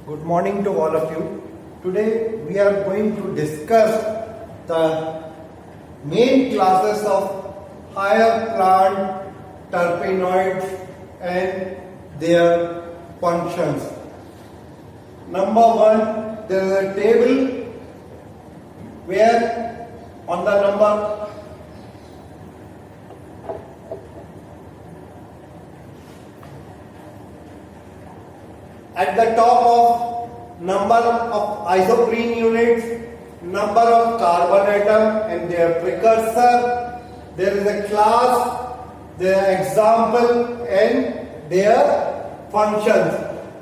Good morning to all of you. Today we are going to discuss the main classes of higher plant terpenoids and their functions. Number one, there is a table where on the number at the top of number of isoprene units, number of carbon atom and their precursor, there is a class, their example and their functions.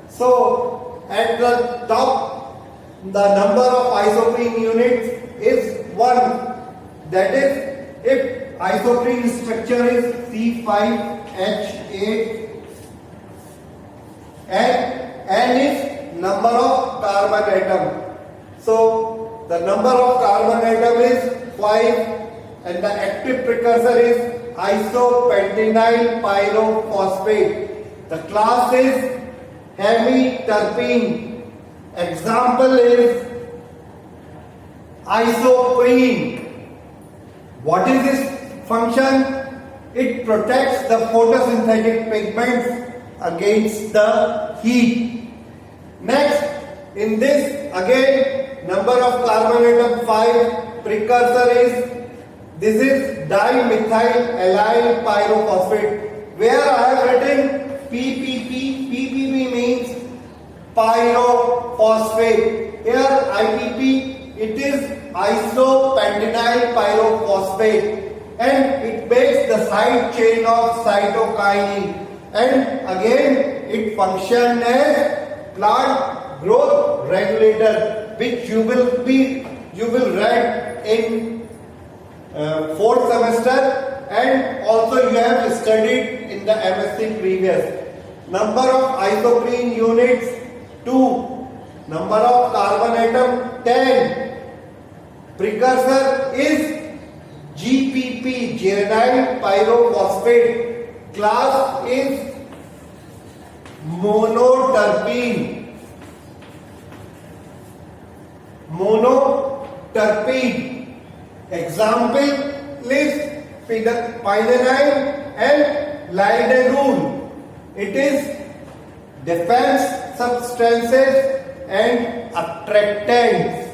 So at the top, the number of isoprene units is 1. That is, if isoprene structure is C5H8 and N is number of carbon atom. So the number of carbon atom is 5 and the active precursor is isopentenyl pyrophosphate. The class is hemiterpene. Example is isoprene. What is this function? It protects the photosynthetic pigments against the heat. Next, in this again number of carbon atom 5, precursor this is dimethyl allyl pyrophosphate, where I have written PPP. PPP means pyrophosphate. Here IPP, it is isopentenyl pyrophosphate and it makes the side chain of cytokinin, and again it functions as plant growth regulator, which you will read in 4th semester, and also you have studied in the MSc previous. Number of isoprene units 2, number of carbon atom 10, precursor is GPP, geranyl pyrophosphate, class is monoterpene. Monoterpene. Example is pinenyl and liderule. It is defense substances and attractants.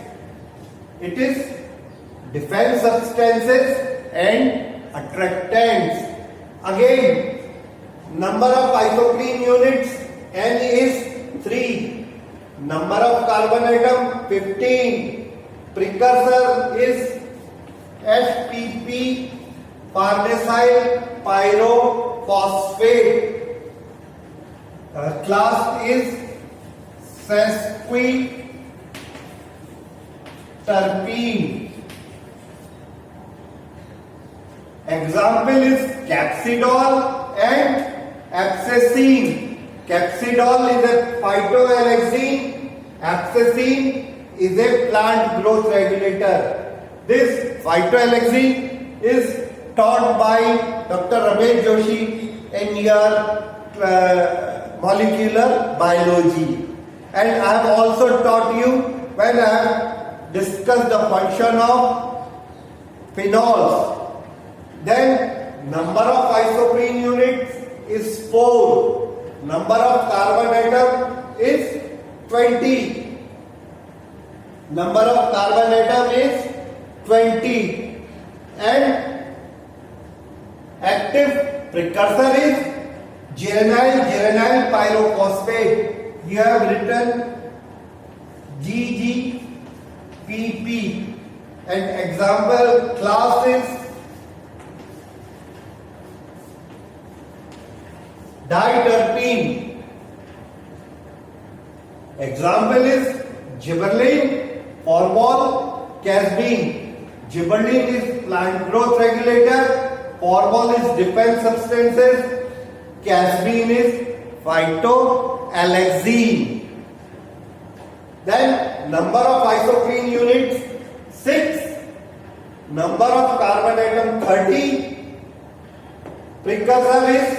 It is defense substances and attractants. Again, number of isoprene units N is 3. Number of carbon atom 15. Precursor is SPP, farnesyl pyrophosphate. Class is sesquiterpene. Example is capsidol and abscessine. Capsidol is a phytoalexin, abscessine is a plant growth regulator. This phytoalexin is taught by Dr. Ramesh Joshi in your molecular biology, and I have also taught you when I have discussed the function of phenols. Then number of isoprene units is 4. Number of carbon atom is 20. Number of carbon atom is 20. And active precursor is geranyl pyrophosphate. You have written GGPP. And example class is diterpene. Example is gibberellin, formol, casbin. Gibberellin is plant growth regulator, formol is defense substances, casbin is phytoalexin. Then number of isoprene units 6. Number of carbon atom 30. Precursor is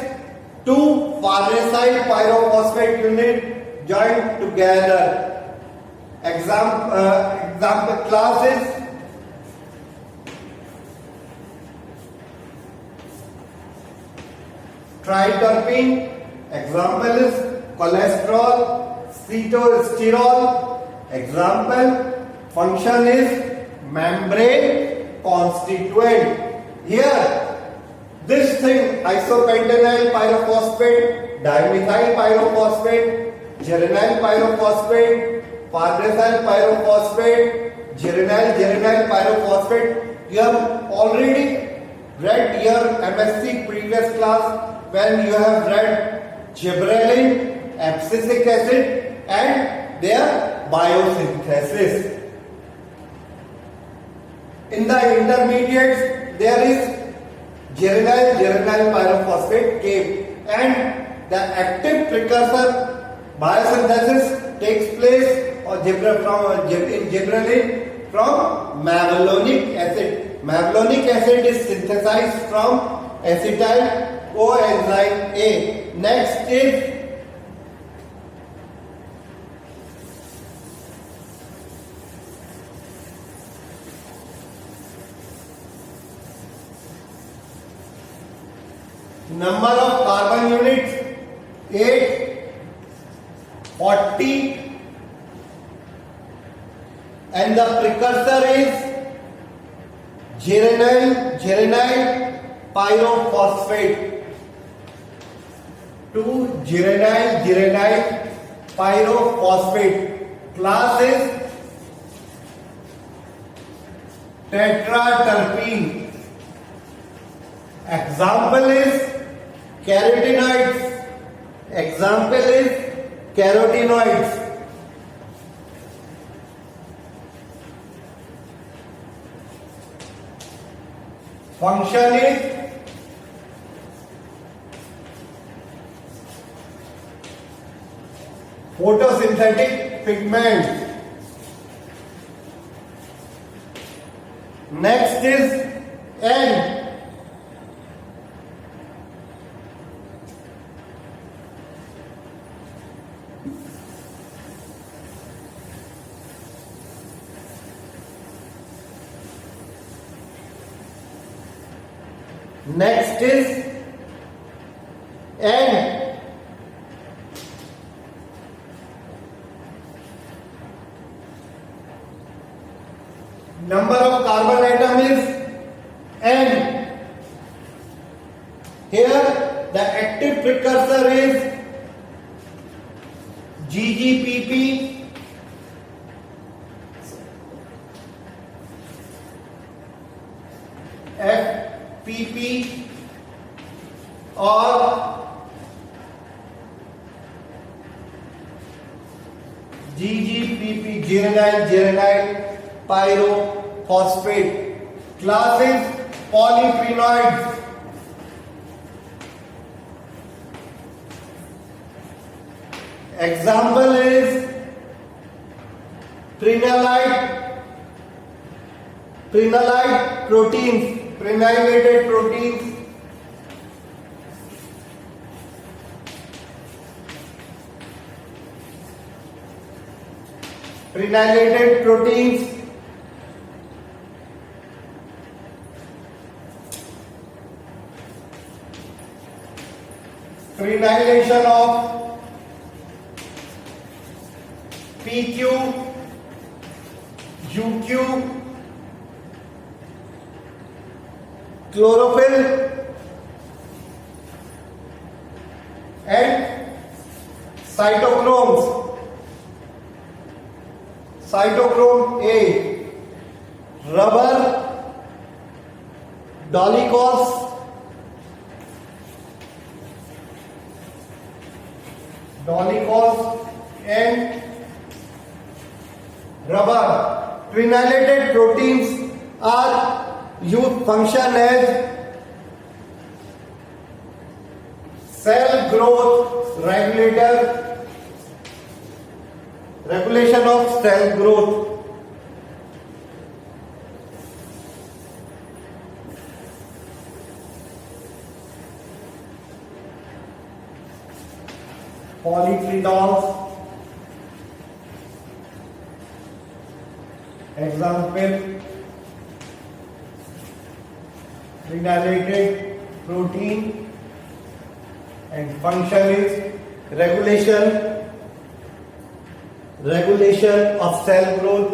2 farnesyl pyrophosphate unit, joined together. Example classes. Triterpene, example is cholesterol, cetosterol, example, function is membrane constituent. Here, this thing, isopentenyl pyrophosphate, dimethyl pyrophosphate, geranyl pyrophosphate, farnesyl pyrophosphate, geranyl pyrophosphate, you have already read your MSc previous class when you have read gibberellin, abscisic acid and their biosynthesis. In the intermediates, there is geranyl pyrophosphate came, and the active precursor biosynthesis takes place in gibberellin from mevalonic acid. Mevalonic acid is synthesized from acetyl coenzyme A. Next is number of carbon units 8, 40, and the precursor is geranyl pyrophosphate. 2-geranyl pyrophosphate. Class is tetraterpene. Example is carotenoids. Example is carotenoids. Function is photosynthetic pigment. Next is N. Next is N. Number of carbon atom is N. Here the active precursor is GGPP, FPP or GGPP, geranyl pyrophosphate. Class is polyphenoids. Example is prenylide proteins, prenylated proteins. Prenylated proteins. Prenylation of PQ, UQ, chlorophyll and cytochromes. Cytochrome A, rubber, dolichos, and rubber. Prenylated proteins are used function as cell growth regulator, regulation of cell growth. Polyphenols, Example, phenylated protein, and function is regulation of cell growth,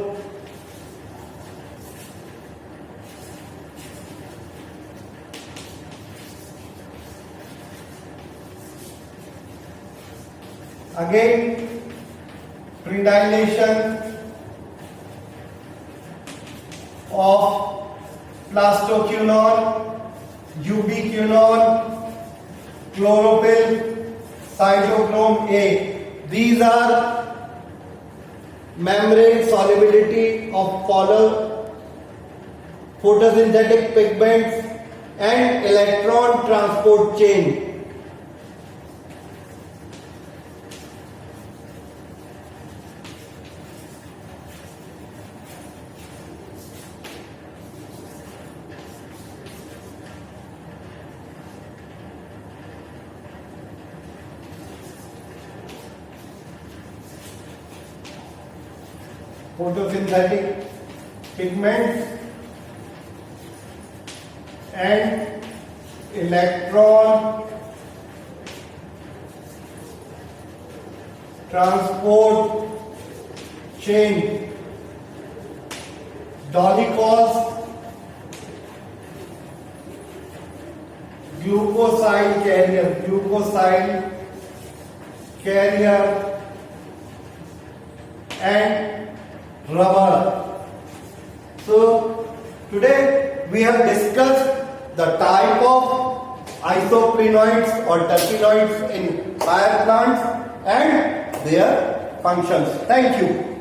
again prenylation of plastoquinone, ubiquinone, chlorophyll, cytochrome A. These are membrane solubility of photosynthetic pigments and electron transport chain. Photosynthetic pigments and electron transport chain. Dolichos, glucoside carrier and rubber. So today we have discussed the type of isoprenoids or terpenoids in higher plants and their functions. Thank you.